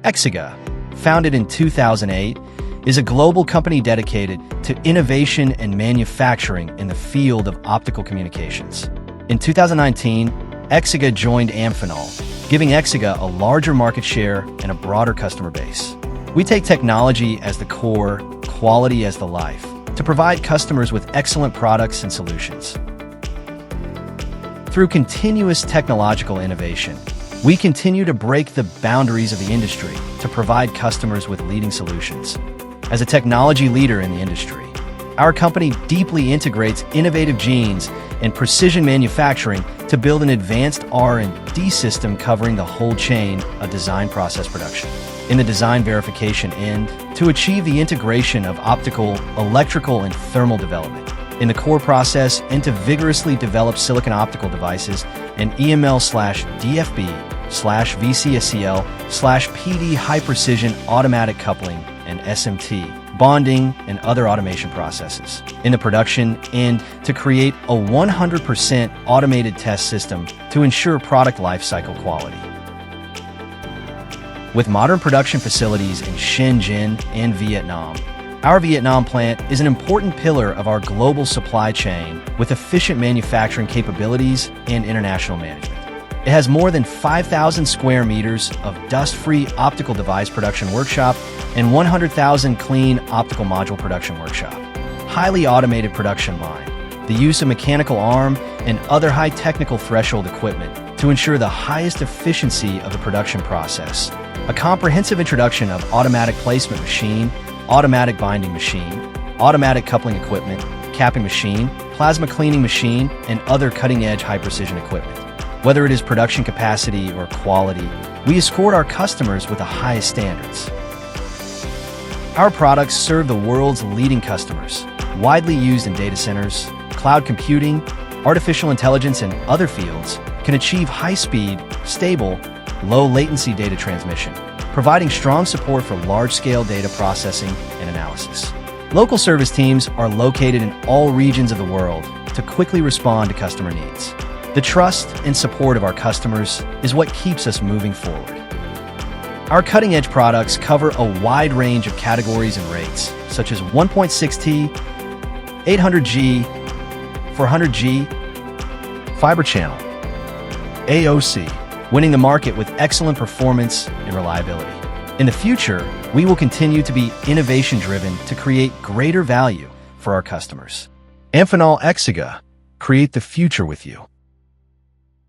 Xgiga, founded in 2008, is a global company dedicated to innovation and manufacturing in the field of optical communications. In 2019, Xgiga joined Amphenol, giving Xgiga a larger market share and a broader customer base. We take technology as the core, quality as the life, to provide customers with excellent products and solutions. Through continuous technological innovation, we continue to break the boundaries of the industry to provide customers with leading solutions. As a technology leader in the industry, our company deeply integrates innovative genes and precision manufacturing to build an advanced R&D system covering the whole chain of design process production. In the design verification end, to achieve the integration of optical, electrical, and thermal development. In the core process, and to vigorously develop silicon optical devices and EML/DFB/VCSEL/PD high-precision automatic coupling and SMT, bonding, and other automation processes. In the production end, to create a 100% automated test system to ensure product lifecycle quality. With modern production facilities in Shenzhen and Vietnam, our Vietnam plant is an important pillar of our global supply chain with efficient manufacturing capabilities and international management. It has more than 5,000 square meters of dust-free optical device production workshop and 100,000 clean optical module production workshop. Highly automated production line, the use of mechanical arm and other high technical threshold equipment to ensure the highest efficiency of the production process. A comprehensive introduction of automatic placement machine, automatic binding machine, automatic coupling equipment, capping machine, plasma cleaning machine, and other cutting-edge high-precision equipment. Whether it is production capacity or quality, we escort our customers with the highest standards. Our products serve the world's leading customers, widely used in data centers, cloud computing, artificial intelligence, and other fields, can achieve high-speed, stable, low-latency data transmission, providing strong support for large-scale data processing and analysis. Local service teams are located in all regions of the world to quickly respond to customer needs. The trust and support of our customers is what keeps us moving forward. Our cutting-edge products cover a wide range of categories and rates, such as 1.6T, 800G, 400G, fiber channel, AOC, winning the market with excellent performance and reliability. In the future, we will continue to be innovation-driven to create greater value for our customers. Amphenol Xgiga, create the future with you.